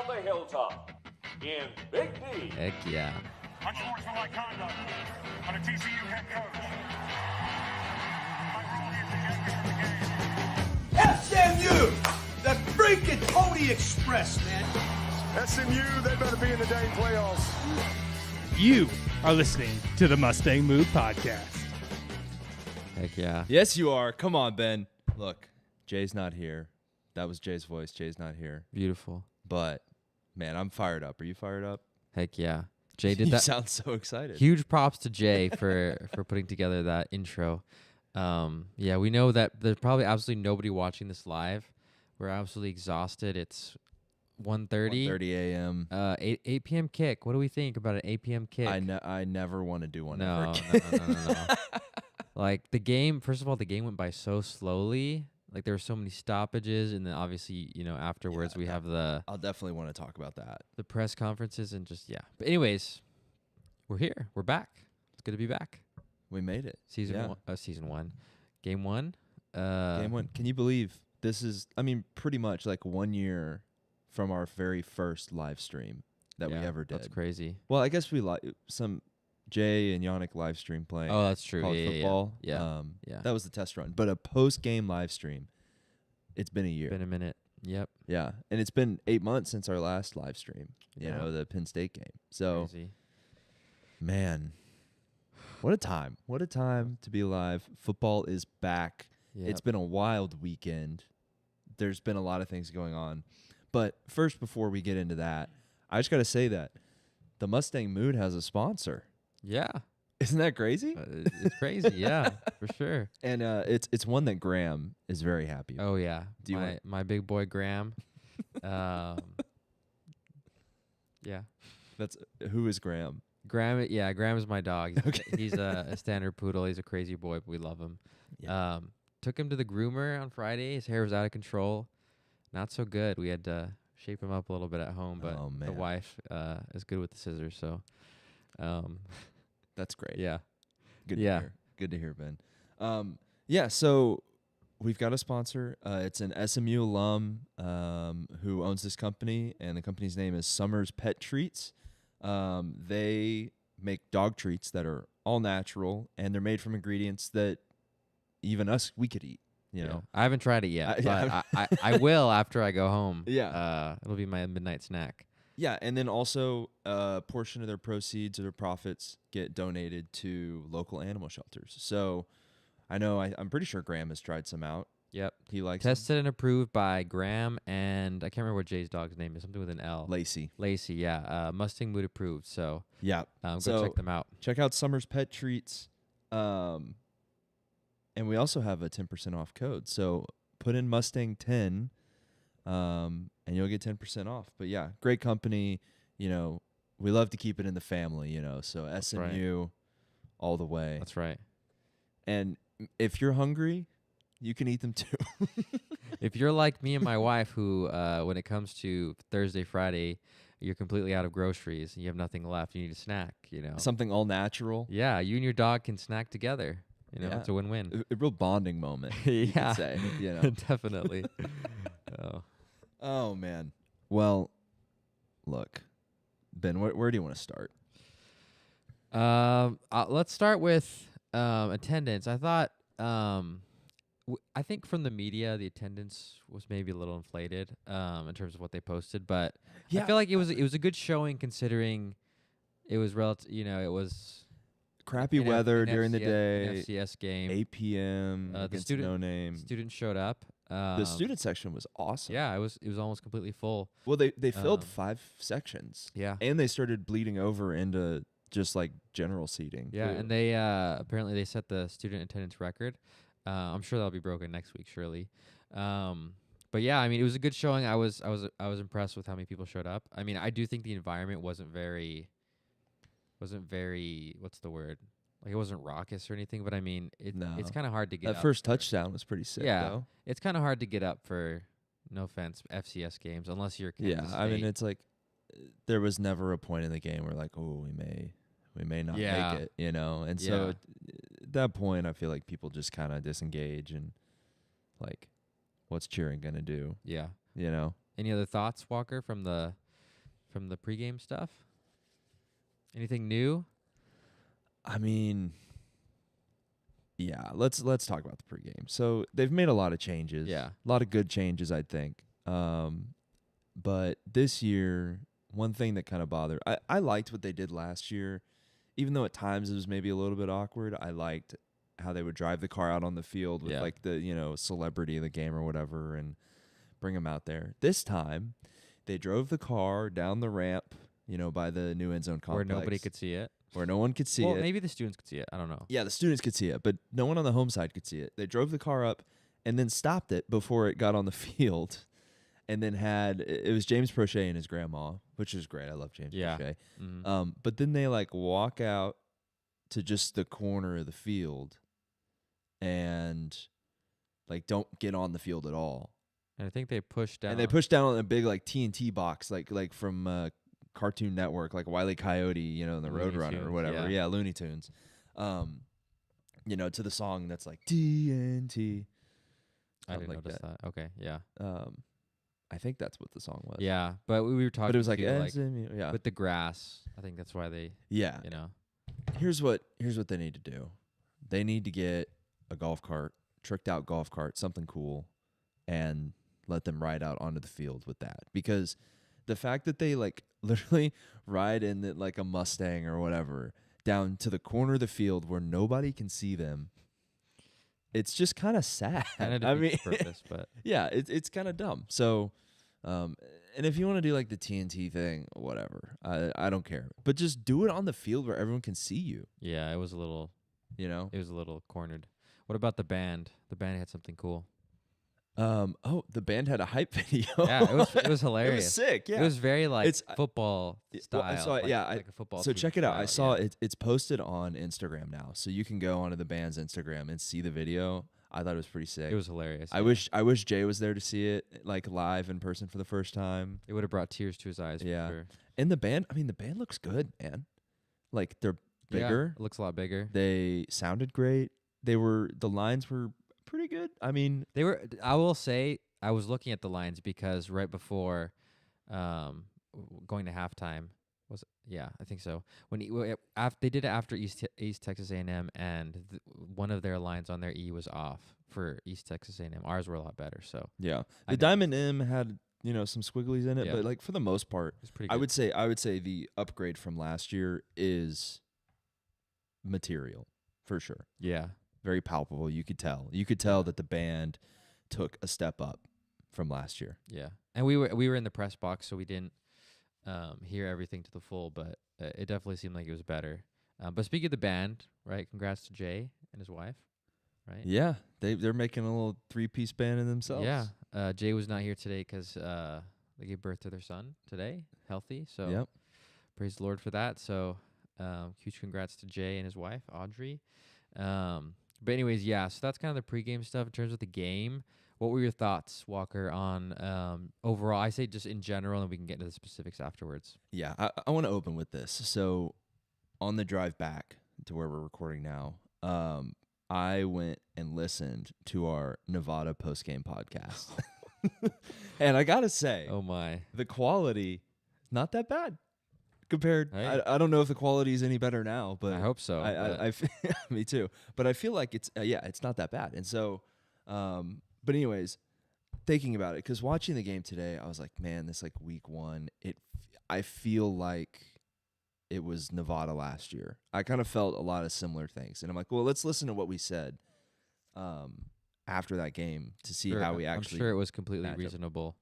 on the hilltop in Big D. Heck yeah. Unsportsmanlike conduct on a TCU head coach. SMU, the freaking Pony Express, man. SMU, they better be in the dang playoffs. You are listening to the Mustang Move Podcast. Heck yeah. Yes, you are. Come on, Ben. Look, Jay's not here. That was Jay's voice. Jay's not here. Beautiful. But, man, I'm fired up. Are you fired up? Heck yeah. Jay did You that. sound so excited. Huge props to Jay for putting together that intro. Yeah, we know that there's probably absolutely nobody watching this live. We're absolutely exhausted. It's 1:30. 1:30 a.m. 8 p.m. kick. What do we think about an 8 p.m. kick? I never want to do one No, ever. no. Like, the game, first of all, the game went by so slowly. Like, there were so many stoppages, and then obviously, afterwards we have the I'll definitely want to talk about that. press conferences and just, yeah. But anyways, we're here. We're back. It's good to be back. We made it. Season Yeah. one. Game one. Game one. Can you believe this is, pretty much like 1 year from our very first live stream that we yeah, ever did. That's crazy. Well, I guess we some Jay and Yannick live stream playing. Oh, that's true. College Yeah, football. Yeah. Yeah. That was the test run. But a post-game live stream, it's been a year. Been a minute. Yep. Yeah. And it's been 8 months since our last live stream, Yeah. the Penn State game. So, Crazy. man, what a time. What a time to be alive. Football is back. Yep. It's been a wild weekend. There's been a lot of things going on. But first, before we get into that, I just got to say that the Mustang Mood has a sponsor. Yeah. Isn't that crazy? It's crazy. Yeah, for sure. And it's one that Graham is very happy about. Oh, yeah. Do you my big boy Graham. Yeah. That's who is Graham? Graham is my dog. Okay. He's a standard poodle. He's a crazy boy, but we love him. Yeah. Took him to the groomer on Friday. His hair was out of control. Not so good. We had to shape him up a little bit at home, but Oh, the man. wife is good with the scissors. So, That's great. yeah. Good Yeah. to hear. Good to hear, Ben. Yeah, so we've got a sponsor. It's an SMU alum who owns this company, and the company's name is Summer's Pet Treats. They make dog treats that are all natural, and they're made from ingredients that even us, we could eat, you know. I haven't tried it yet, yeah. but I will after I go home. Yeah. It'll be my midnight snack. Yeah, and then also a portion of their proceeds or their profits get donated to local animal shelters. So I know I'm pretty sure Graham has tried some out. Yep. He likes them. Tested and approved by Graham and I can't remember what Jay's dog's name is. Something with an L. Lacey. Lacey, yeah. Mustang Mood approved. So Yeah. go So check them out. check out Summer's Pet Treats. And we also have a 10% off code. So put in Mustang 10 and you'll get 10% off. But yeah, great company. We love to keep it in the family, So SMU all the way. That's right. And if you're hungry, you can eat them too. If you're like me and my wife, who, when it comes to Thursday, Friday, you're completely out of groceries and you have nothing left, you need a snack, Something all natural. Yeah, you and your dog can snack together. Yeah. It's a win-win. A real bonding moment. You Yeah. could say, Definitely. Oh. Oh, man. Well, look, Ben, where do you want to start? Let's start with attendance. I thought, I think from the media, the attendance was maybe a little inflated in terms of what they posted, but I feel like it was a good showing considering it was it was Crappy an weather an during the an day. FCS game. 8 p.m. The against student- No Name. Students showed up. The student section was awesome. Yeah, it was almost completely full. Well, they filled Um, 5 sections. Yeah. And they started bleeding over into just like general seating. Yeah, too. and they apparently they set the student attendance record. I'm sure that'll be broken next week, surely. But yeah, it was a good showing. I was impressed with how many people showed up. I do think the environment wasn't very what's the word? Like it wasn't raucous or anything, but it's No. kind of hard to get that up first for- touchdown was pretty sick, Yeah, though. it's kind of hard to get up for, no offense, FCS games unless you're Kansas Yeah, State. it's like there was never a point in the game where like, oh, we may not make it, And so at that point, I feel like people just kind of disengage and like, what's cheering gonna do? Yeah. You know? Any other thoughts, Walker, from the from the pregame stuff? Anything new? I mean, yeah, let's talk about the pregame. So they've made a lot of changes. Yeah. A lot of good changes, I think. But this year, one thing that kind of bothered, I liked what they did last year, even though at times it was maybe a little bit awkward. I liked how they would drive the car out on the field with like the, celebrity of the game or whatever and bring them out there. This time, they drove the car down the ramp, by the new end zone complex. Where nobody could see it. Where no one could see it. Well, maybe the students could see it. I don't know. Yeah, the students could see it, but no one on the home side could see it. They drove the car up and then stopped it before it got on the field. And then it was James Prochet and his grandma, which is great. I love James Prochet. Mm-hmm. But then they walk out to just the corner of the field and don't get on the field at all. And I think they pushed down. And they pushed down on a big TNT box, like from Cartoon Network, like Wile E. Coyote, in the Looney Roadrunner or Tunes, whatever. Yeah, Looney Tunes. To the song that's like TNT. I didn't like notice that. Okay, yeah. I think that's what the song was. Yeah, but we were talking. But it was like, too, yeah. with the grass. I think that's why they. Yeah. Here's what they need to do. They need to get a golf cart, tricked out golf cart, something cool, and let them ride out onto the field with that. Because the fact that they literally ride in a Mustang or whatever down to the corner of the field where nobody can see them, it's just kind of sad. I mean, purpose, but yeah, it's kind of dumb. So, and if you want to do the TNT thing, whatever, I don't care. But just do it on the field where everyone can see you. yeah, it was a little. It was a little cornered. What about the band? The band had something cool. The band had a hype video. Yeah, it was hilarious. It was sick. Yeah, it was very football style. Well, I saw it, like a football. So team check it out. style, I saw it. It's posted on Instagram now, so you can go onto the band's Instagram and see the video. I thought it was pretty sick. It was hilarious. I wish Jay was there to see it live in person for the first time. It would have brought tears to his eyes. Yeah, for sure. And the band looks good, man. They're bigger. Yeah, it looks a lot bigger. They sounded great. The lines were pretty good. I mean, they were. I will say, I was looking at the lines because right before going to halftime I think so. They did it after East Texas A&M, and one of their lines on their E was off for East Texas A&M. Ours were a lot better. So yeah, the Diamond M had some squigglies in it, Yeah. but for the most part, it's pretty good. I would say the upgrade from last year is material for sure. Yeah. Very palpable. You could tell that the band took a step up from last year. Yeah, and we were in the press box, so we didn't hear everything to the full, but it definitely seemed like it was better. But speaking of the band, right? Congrats to Jay and his wife, right? Yeah, they're making a little 3-piece band in themselves. Yeah, Jay was not here today because they gave birth to their son today, healthy. So yep. Praise the Lord for that. So huge congrats to Jay and his wife, Audrey. But anyways, yeah, so that's kind of the pregame stuff in terms of the game. What were your thoughts, Walker, on overall? I say just in general, and we can get into the specifics afterwards. Yeah, I want to open with this. So on the drive back to where we're recording now, I went and listened to our Nevada postgame podcast. And I got to say, Oh, my. the quality is not that bad. Compared, Hey. I don't know if the quality is any better now, but I hope so. me too. But I feel like it's not that bad. And so, but anyways, thinking about it, because watching the game today, I was like, man, this week one, I feel like it was Nevada last year. I kind of felt a lot of similar things, and I'm like, well, let's listen to what we said after that game to see how we actually. I'm sure it was completely match up. reasonable.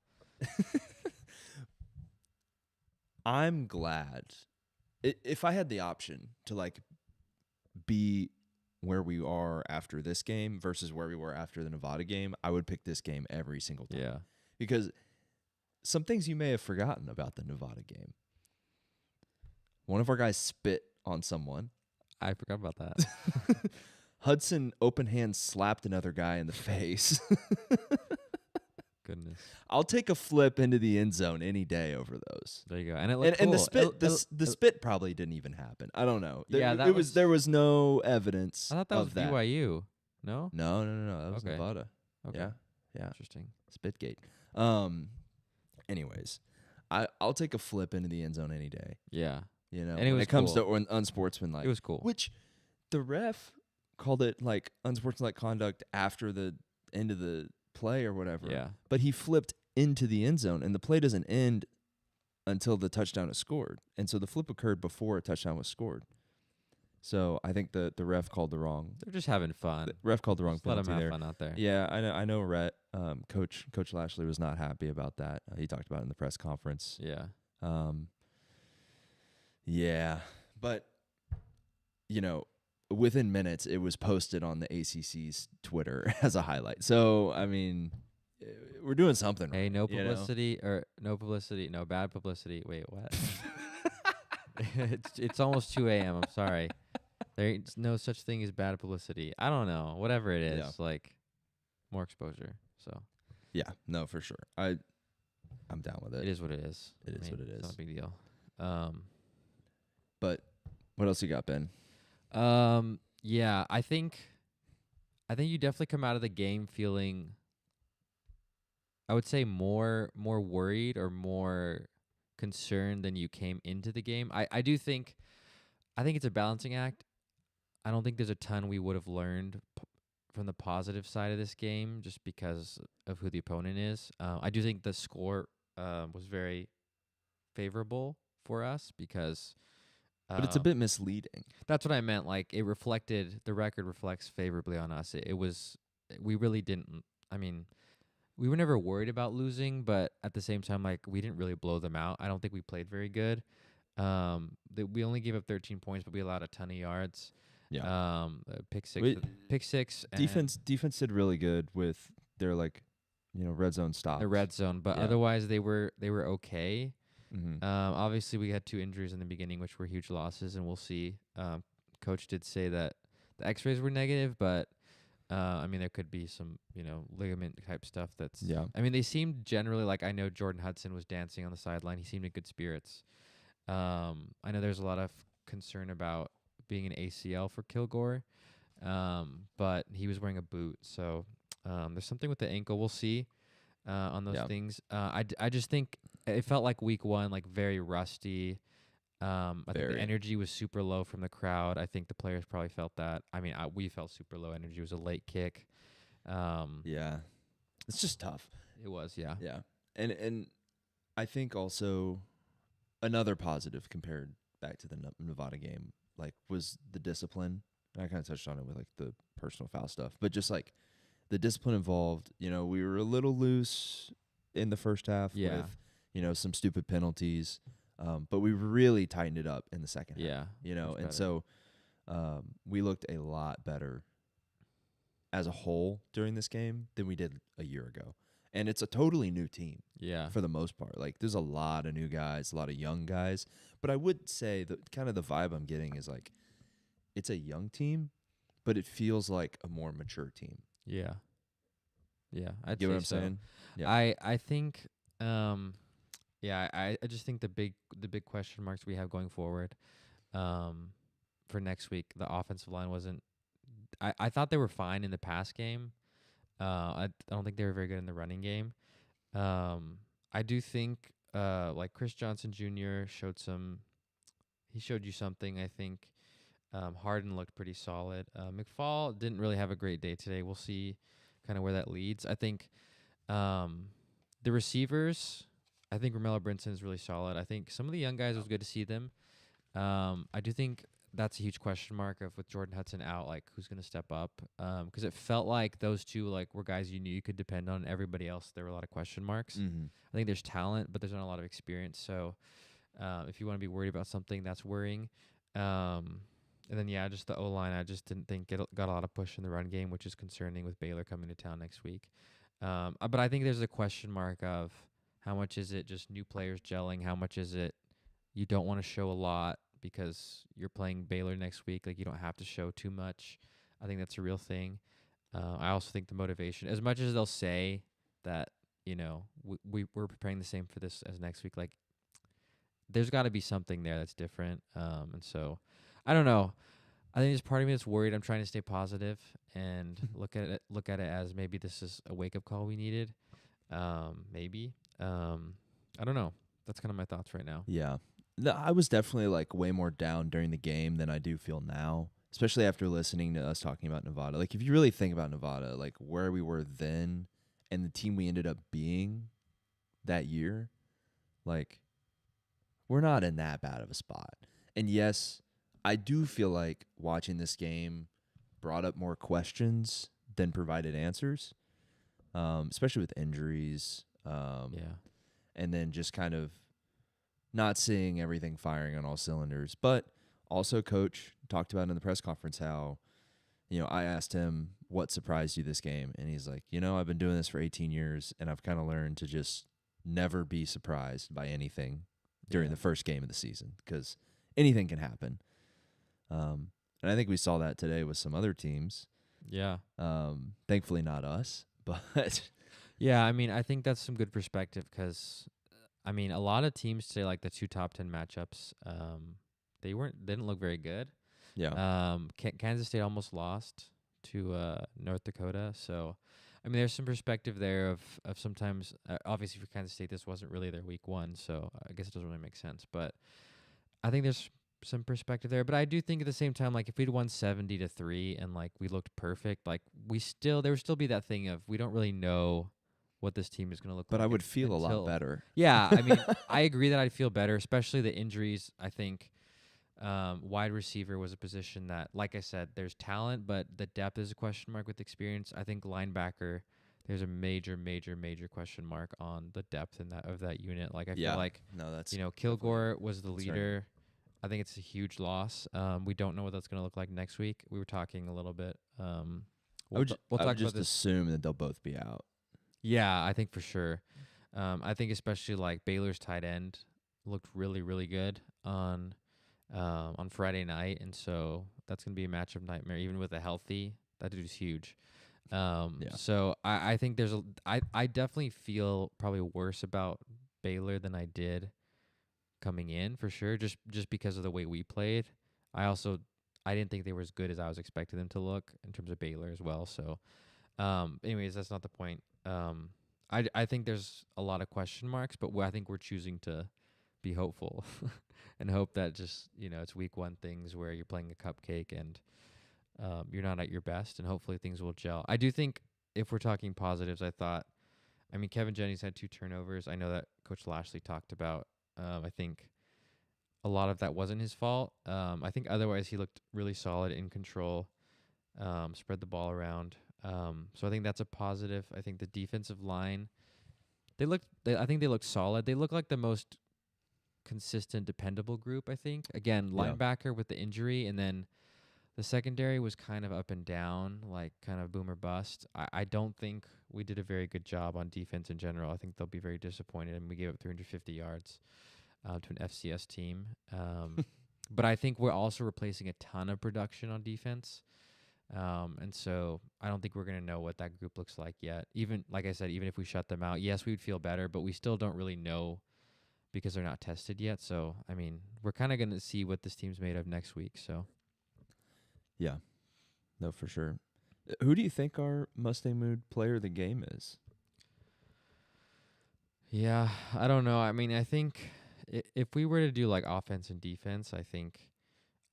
I'm glad if I had the option to be where we are after this game versus where we were after the Nevada game, I would pick this game every single time. Yeah. Because some things you may have forgotten about the Nevada game. One of our guys spit on someone. I forgot about that. Hudson open hand slapped another guy in the face. Goodness. I'll take a flip into the end zone any day over those. There you go. And it looked And the cool. spit, the spit probably didn't even happen. I don't know. Yeah, There was no evidence. I thought that was of that. BYU. No? No. That was Okay. Nevada. Okay. Yeah. Interesting. Spitgate. Anyways, I'll take a flip into the end zone any day. Yeah. You know, And it when was it comes cool. to unsportsmanlike. It was cool. Which the ref called it like unsportsmanlike conduct after the end of the play or whatever. Yeah. But he flipped into the end zone, and the play doesn't end until the touchdown is scored. And so the flip occurred before a touchdown was scored. So I think the ref called the wrong. They're just having fun. The ref called the wrong Just let penalty them have there. fun out there. Yeah, I know. Rhett, Coach Lashley was not happy about that. He talked about it in the press conference. Yeah. Yeah, but you know, within minutes, it was posted on the ACC's Twitter as a highlight. So I mean, we're doing something. Hey, right, no you know? publicity no bad publicity. Wait, what? it's almost 2 a.m. I'm sorry. There's no such thing as bad publicity. I don't know. Whatever it is, Yeah. like more exposure. So Yeah, no, for sure. I'm down with it. it is what it is. It is what it It's is. not a big deal. But what else you got, Ben? Yeah, I think you definitely come out of the game feeling, I would say, more worried or more concerned than you came into the game. I think it's a balancing act. I don't think there's a ton we would have learned from the positive side of this game just because of who the opponent is. I do think the score was very favorable for us because But it's a bit misleading. that's what I meant. Like the record reflects favorably on us. We really didn't. I mean, we were never worried about losing, but at the same time, like we didn't really blow them out. I don't think we played very good. We only gave up 13 points, but we allowed a ton of yards. Yeah. Pick six. Wait, Pick six. and Defense did really good with their red zone stops. the red zone, but Yeah. otherwise they were okay. Mm-hmm. Obviously, we had 2 injuries in the beginning, which were huge losses, and we'll see. Coach did say that the X-rays were negative, but I mean, there could be some, ligament type stuff. Yeah. I mean, they seemed generally like I know Jordan Hudson was dancing on the sideline. He seemed in good spirits. I know there's a lot of concern about being an ACL for Kilgore, but he was wearing a boot, so there's something with the ankle. We'll see on those things. I just think it felt like week 1, like very rusty. I think the energy was super low from the crowd. I think the players probably felt that. I mean, we felt super low energy. It was a late kick. Yeah. It's just tough. It was, yeah. Yeah. And I think also another positive compared back to the Nevada game, was the discipline. And I kind of touched on it with the personal foul stuff, but just the discipline involved, we were a little loose in the first half with, some stupid penalties. But we really tightened it up in the second half. Yeah. And so we looked a lot better as a whole during this game than we did a year ago. And it's a totally new team. Yeah. For the most part. There's a lot of new guys, a lot of young guys. But I would say that kind of the vibe I'm getting is it's a young team, but it feels like a more mature team. Yeah. Yeah. I'd You say know what I'm so. saying? Yeah. I think I just think the big question marks we have going forward for next week, the offensive line wasn't. I thought they were fine in the pass game. I don't think they were very good in the running game. I do think Chris Johnson Jr. showed you something. I think Harden looked pretty solid. McFall didn't really have a great day today. We'll see kind of where that leads. I think the receivers. I think Romello Brinson is really solid. I think some of the young guys, it was good to see them. I do think that's a huge question mark with Jordan Hudson out, who's going to step up. Because it felt like those two were guys you knew you could depend on. Everybody else, there were a lot of question marks. Mm-hmm. I think there's talent, but there's not a lot of experience. So if you want to be worried about something, that's worrying. And then, just the O-line, I just didn't think got a lot of push in the run game, which is concerning with Baylor coming to town next week. But I think there's a question mark of how much is it just new players gelling? How much is it you don't want to show a lot because you're playing Baylor next week? You don't have to show too much. I think that's a real thing. I also think the motivation, as much as they'll say that, we're preparing the same for this as next week, there's got to be something there that's different. And so, I don't know. I think there's part of me that's worried. I'm trying to stay positive and look at it as maybe this is a wake-up call we needed. Maybe. I don't know. That's kind of my thoughts right now. Yeah. I was definitely like way more down during the game than I do feel now, especially after listening to us talking about Nevada. Like, if you really think about Nevada, like where we were then and the team we ended up being that year, like, we're not in that bad of a spot. And yes, I do feel like watching this game brought up more questions than provided answers, especially with injuries. Yeah. And then just kind of not seeing everything firing on all cylinders. But also, Coach talked about in the press conference how, I asked him what surprised you this game, and he's like, I've been doing this for 18 years, and I've kind of learned to just never be surprised by anything during the first game of the season, because anything can happen. And I think we saw that today with some other teams. Yeah. Thankfully not us, but Yeah, I mean, I think that's some good perspective because, I mean, a lot of teams today, like the 2 top 10 matchups, they didn't look very good. yeah. Kansas State almost lost to North Dakota, so I mean, there's some perspective there of sometimes. Obviously, for Kansas State, this wasn't really their week 1, so I guess it doesn't really make sense. But I think there's some perspective there. But I do think at the same time, like if we'd won 70-3 and like we looked perfect, like there would still be that thing of we don't really know what this team is going to look like. But I would feel a lot better. Yeah, I mean, I agree that I'd feel better, especially the injuries. I think wide receiver was a position that, like I said, there's talent, but the depth is a question mark with experience. I think linebacker, there's a major, major, major question mark on the depth of that unit. Like I feel like, Kilgore was the leader. I think it's a huge loss. We don't know what that's going to look like next week. We were talking a little bit. We'll talk about this. Assume that they'll both be out. Yeah, I think for sure. I think especially like Baylor's tight end looked really, really good on Friday night, and so that's gonna be a matchup nightmare. Even with a healthy, that dude's huge. So I think I definitely feel probably worse about Baylor than I did coming in for sure, just because of the way we played. I didn't think they were as good as I was expecting them to look in terms of Baylor as well. So, anyways, that's not the point. I think there's a lot of question marks, but I think we're choosing to be hopeful and hope that just, it's week 1 things where you're playing a cupcake and you're not at your best, and hopefully things will gel. I do think if we're talking positives, Kevin Jennings had 2 turnovers. I know that Coach Lashley talked about. I think a lot of that wasn't his fault. I think otherwise he looked really solid, in control, spread the ball around. So I think that's a positive. I think the defensive line, I think they looked solid. They look like the most consistent, dependable group, I think. Again, linebacker with the injury, and then the secondary was kind of up and down, like kind of boom or bust. I don't think we did a very good job on defense in general. I think they'll be very disappointed, and we gave up 350 yards to an FCS team. But I think we're also replacing a ton of production on defense. And so I don't think we're going to know what that group looks like yet. Even, like I said, even if we shut them out, yes, we would feel better, but we still don't really know because they're not tested yet. So, I mean, we're kind of going to see what this team's made of next week. So, yeah, no, for sure. Who do you think our Mustang Mood player of the game is? Yeah, I don't know. I mean, I think if we were to do like offense and defense, I think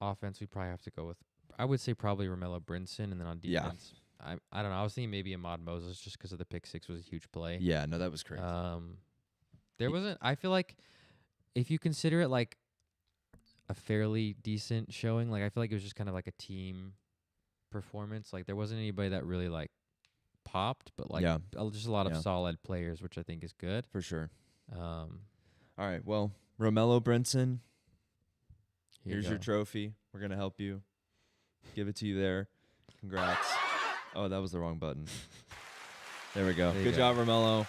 offense we'd probably have to go with, I would say probably Romello Brinson, and then on defense, I don't know. I was thinking maybe Ahmad Moses just because of the pick 6 was a huge play. Yeah, no, that was crazy. There wasn't. I feel like if you consider it like a fairly decent showing, like I feel like it was just kind of like a team performance. Like there wasn't anybody that really like popped, but like just a lot of solid players, which I think is good for sure. All right, well, Romello Brinson, here's you your trophy. We're gonna help you. Give it to you there. Congrats. Oh, that was the wrong button. There we go. Good job, Romello.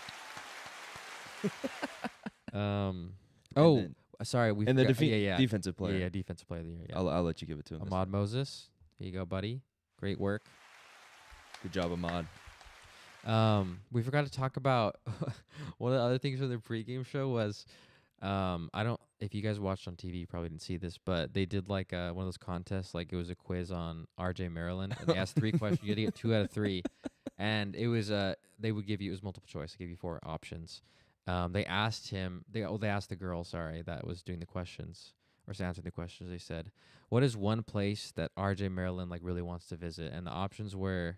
Sorry. And the defensive player. Yeah, defensive player of the year. Yeah. I'll let you give it to him. Ahmad Moses. Here you go, buddy. Great work. Good job, Ahmad. We forgot to talk about one of the other things from the pregame show was, if you guys watched on TV, you probably didn't see this, but they did like one of those contests, like it was a quiz on RJ Maryland, and they asked 3 questions. You had to get 2 out of 3, and it was they would give you, it was multiple choice. They gave you 4 options, they asked him. They asked the girl, sorry, that was doing the questions or answering the questions. They said, "What is one place that R.J. Maryland like really wants to visit?" And the options were,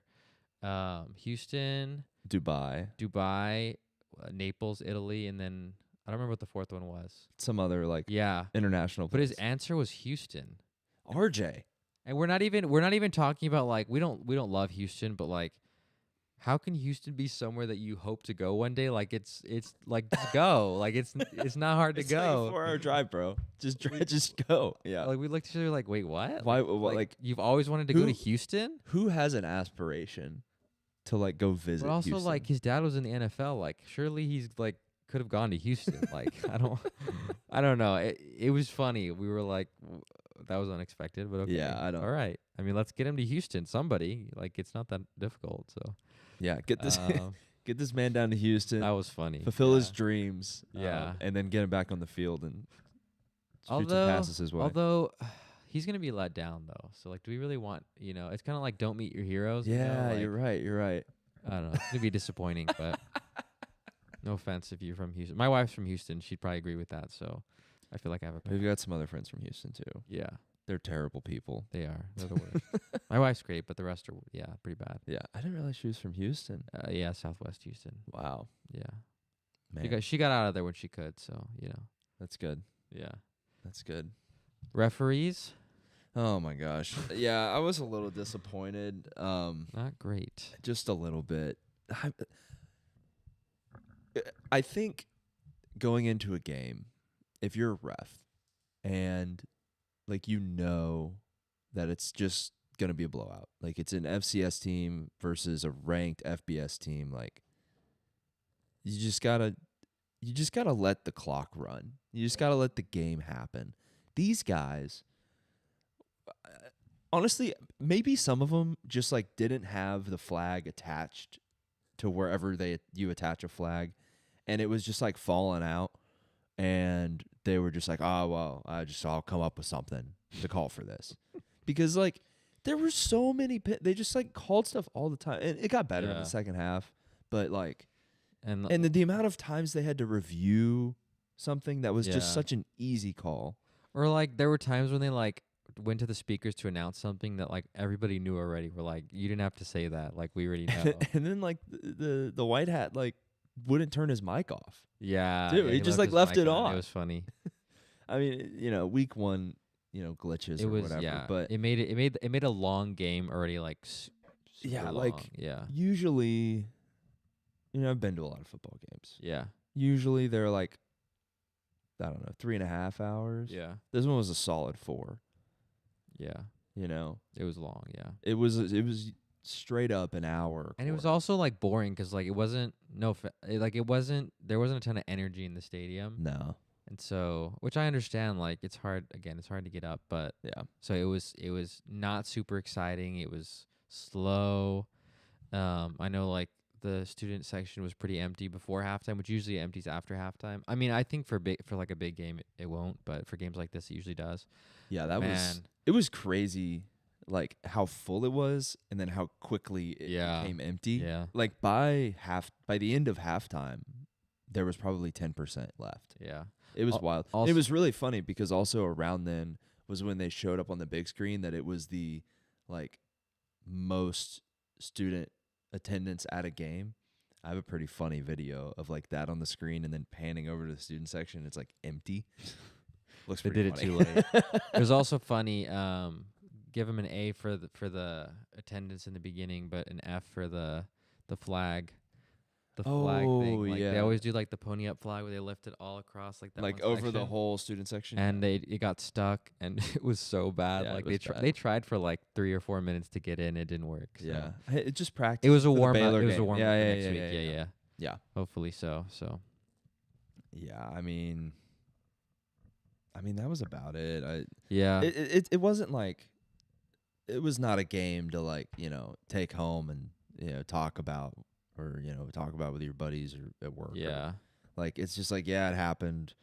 Houston, Dubai, Naples, Italy, and then I don't remember what the fourth one was. some other like Yeah, international but his place. answer was Houston. RJ. And we're not even talking about like we don't love Houston, but like how can Houston be somewhere that you hope to go one day? Like it's like just go. Like it's not hard to It's like a go. 4-hour drive, bro. Just go. Yeah. Like we looked at each other like, wait, what? Why? Like you've always wanted to go to who- Houston? Who has an aspiration to like go visit? But also Houston? like his dad was in the NFL. Like surely he's like could have gone to Houston. Like I don't know. It was funny. We were like that was unexpected, but okay. Yeah, I don't- All right. I mean, let's get him to Houston. Somebody. Like it's not that difficult. So yeah, get this um, get this man down to Houston. that was funny. Fulfill his Yeah. dreams. Yeah. and then get him back on the field and shoot some Although, passes his way. he's gonna be let down though. So like, do we really want? It's kind of like don't meet your heroes. Yeah, like, you're right. You're right. I don't know. It's gonna be disappointing, but no offense if you're from Houston. My wife's from Houston. She'd probably agree with that. So I feel like I have a. We've got some other friends from Houston too. Yeah, They're terrible people. they are. They're the worst. My wife's great, but the rest are pretty bad. Yeah, I didn't realize she was from Houston. Yeah, Southwest Houston. Wow, Yeah, man, she got out of there when she could. So that's good. yeah. That's good. Referees, Oh my gosh. Yeah, I was a little disappointed. not great. Just a little bit. I think going into a game, if you're a ref and like that it's just gonna be a blowout. Like it's an FCS team versus a ranked FBS team, like you just gotta let the clock run. You just gotta let the game happen. These guys, honestly, maybe some of them just like didn't have the flag attached to wherever you attach a flag, and it was just like falling out, and they were just like, oh well, I'll come up with something to call for this, because like there were so many they just like called stuff all the time, and it got better in Yeah. the second half, but like. And And the amount of times they had to review something that was Yeah. just such an easy call. or like there were times when they like went to the speakers to announce something that like everybody knew already. We're like, you didn't have to say that. Like we already know. And then like the white hat like wouldn't turn his mic off. Yeah, Dude, he just, like, his left mic it on. It was funny. I mean, week one, glitches It or was whatever. But it made a long game already like super Yeah, long. like- yeah, usually, I've been to a lot of football games. yeah, Usually they're like, I don't know, 3.5 hours. yeah, This one was a solid 4. yeah. It It was long. Yeah, was straight up an hour. and it was quarter. also like boring because like it wasn't there wasn't a ton of energy in the stadium, No. and so which I understand. Like it's hard to get up, but Yeah. so it was not super exciting. It was slow. I know like the student section was pretty empty before halftime, which usually empties after halftime. I mean, I think for like a big game it won't, but for games like this it usually does. Yeah, that Man. it was crazy, like how full it was, and then how quickly it Yeah. became empty. Yeah. Like by the end of halftime, there was probably 10% left. Yeah. It was Al- wild. And also- it was really funny because also around then was when they showed up on the big screen that it was the like most student attendance at a game. I have a pretty funny video of like that on the screen and then panning over to the student section. It's like empty. Looks They pretty did it funny. too late. It was also funny. Give them an A for the attendance in the beginning, but an F for the flag. The flag thing. Oh, Like, yeah. They always do like the pony up flag where they lift it all across like that. Like one over the section. whole student section. And it got stuck, and it was so bad. Yeah, like it was bad. they tried for like 3 or 4 minutes to get in. It didn't work. So. Yeah, it just practice. It was a for the warm up. Baylor It was a game. warm up Yeah, for yeah, next yeah, week. yeah, Yeah. yeah. Hopefully so. So Yeah, I mean that was about it. yeah. It wasn't like it was not a game to like take home and talk about or talk about with your buddies or at work. Yeah. Like it's just like it happened.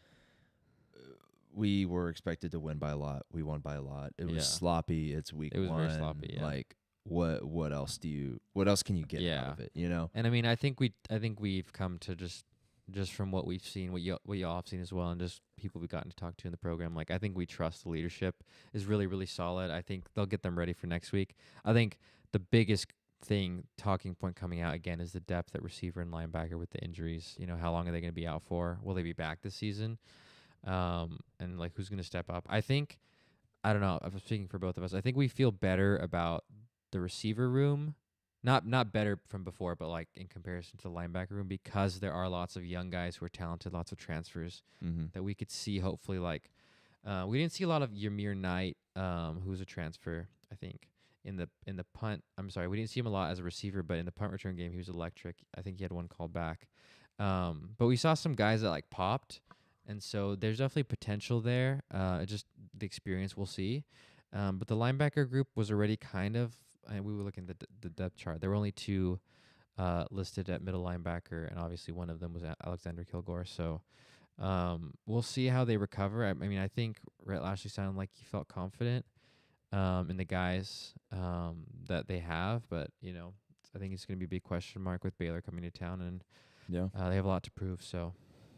We were expected to win by a lot. We won by a lot. It Yeah. was sloppy. It's week It was one. very sloppy, yeah. Like what else can you get Yeah. out of it? And I mean, I think we've come to just just from what we've seen, what y'all have seen as well, and just people we've gotten to talk to in the program. Like, I think we trust the leadership is really, really solid. I think they'll get them ready for next week. I think the biggest talking point coming out again is the depth at receiver and linebacker with the injuries. You know, how long are they going to be out for? Will they be back this season? And like, who's going to step up? I don't know. I'm speaking for both of us. I think we feel better about the receiver room. Not better from before, but like in comparison to the linebacker room, because there are lots of young guys who are talented, lots of transfers that we could see. Hopefully, like we didn't see a lot of Ymir Knight, who's a transfer, I think, in the punt. I'm sorry, we didn't see him a lot as a receiver, but in the punt return game, he was electric. I think he had one called back. But we saw some guys that like popped, and so there's definitely potential there. Just the experience, we'll see. But the linebacker group was already kind of. And we were looking at the depth chart. There were only 2 listed at middle linebacker, and obviously one of them was Alexander Kilgore. So we'll see how they recover. I mean, I think Rhett Lashley sounded like he felt confident in the guys that they have, but you know, I think it's going to be a big question mark with Baylor coming to town, and they have a lot to prove. So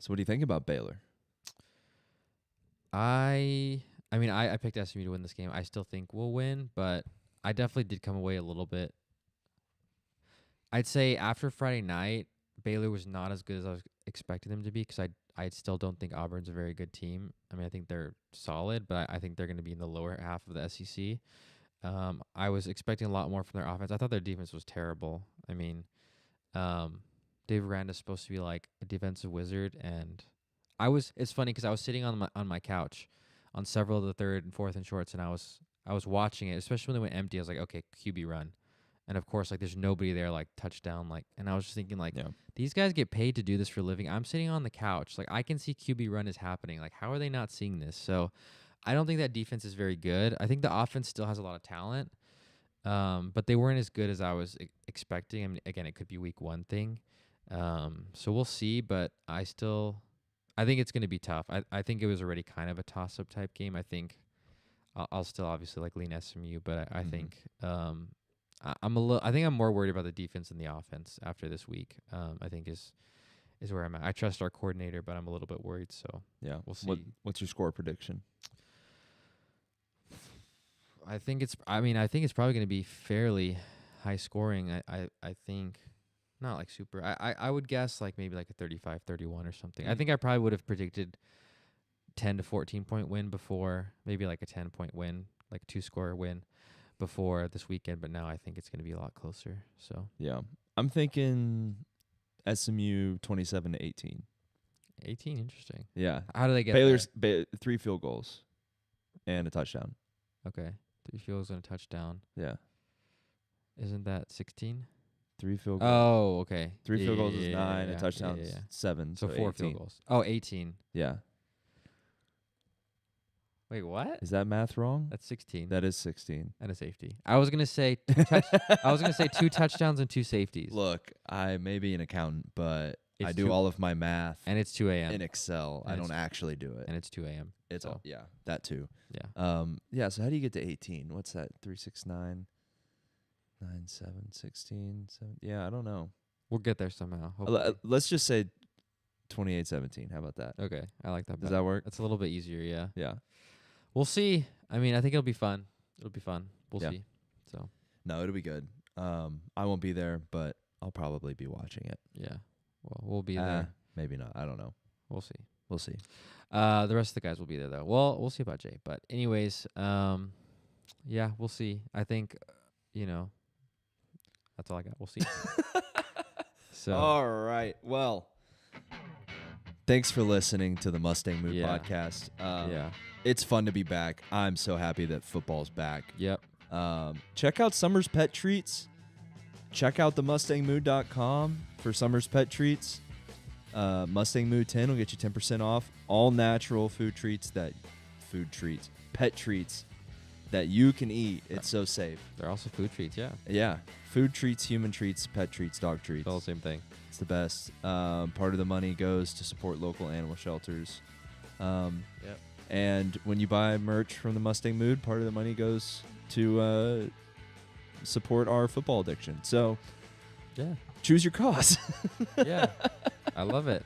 what do you think about Baylor? I mean, I picked SMU to win this game. I still think we'll win, but I definitely did come away a little bit. I'd say after Friday night, Baylor was not as good as I was expecting them to be, because I still don't think Auburn's a very good team. I mean, I think they're solid, but I think they're going to be in the lower half of the SEC. I was expecting a lot more from their offense. I thought their defense was terrible. I mean, Dave Aranda's supposed to be like a defensive wizard, and it's funny because I was sitting on my couch on several of the 3rd and 4th and shorts, and I was watching it, especially when they went empty. I was like, okay, QB run. And of course, like, there's nobody there, like, touchdown, like, and I was just thinking, like, these guys get paid to do this for a living. I'm sitting on the couch. Like, I can see QB run is happening. Like, how are they not seeing this? So I don't think that defense is very good. I think the offense still has a lot of talent, but they weren't as good as I was expecting. I mean, again, it could be week 1 thing. So we'll see, but I think it's going to be tough. I think it was already kind of a toss-up type game. I think I'll still obviously like lean SMU, but I think I think I'm more worried about the defense than the offense after this week. I think is where I'm at. I trust our coordinator, but I'm a little bit worried. So we'll see. What's your score prediction? I think it's probably going to be fairly high scoring. I think not like super. I would guess like maybe like a 35-31 or something. I think I probably would have predicted 10 to 14 point win before, maybe like a 10-point win, like a 2-score win before this weekend, but now I think it's going to be a lot closer. So I'm thinking SMU 27-18. 18, interesting. Yeah. How do they get Baylor's 3 field goals and a touchdown. Okay, 3 field goals and a touchdown. Yeah. Isn't that 16? 3 field goals. Oh, okay. 3 field goals is 9, a touchdown is 7. So 4 18. field goals. Oh, 18. Yeah. Wait, what? Is that math wrong? That's 16. That is 16. And a safety. I was gonna say 2 touchdowns and 2 safeties. Look, I may be an accountant, but It's I do all of my math and it's 2 a.m. in Excel. And I don't actually do it. and it's 2 a.m. It's so. that too. Yeah. So how do you get to 18? What's that? 3, 6, 9, 9, 7, 16, 7. Yeah, I don't know. We'll get there somehow. Hopefully. Let's just say 28-17. How about that? Okay, I like that. Does better. that work? It's a little bit easier. Yeah. Yeah. We'll see. I mean, I think it'll be fun. We'll see. So. No, it'll be good. I won't be there, but I'll probably be watching it. Yeah. Well, we'll be there. Maybe not. I don't know. We'll see. We'll see. The rest of the guys will be there though. Well, we'll see about Jay. But anyways, yeah, we'll see. I think, that's all I got. We'll see. So. All right. Well, thanks for listening to the Mustang Mood Yeah. podcast. Yeah. It's fun to be back. I'm so happy that football's back. Yep. Check out Summer's Pet Treats. Check out the MustangMood.com for Summer's Pet Treats. Mustang Mood 10 will get you 10% off all natural pet treats that you can eat. It's so safe. They're also food treats. Yeah. Yeah. Food treats, human treats, pet treats, dog treats. It's all the same thing. It's the best. Part of the money goes to support local animal shelters. Yep. And when you buy merch from the Mustang Mood, part of the money goes to support our football addiction. So, Yeah. choose your cause. Yeah. I love it.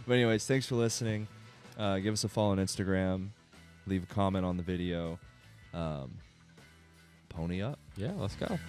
But anyways, thanks for listening. Give us a follow on Instagram. Leave a comment on the video. Pony up. Yeah, let's go.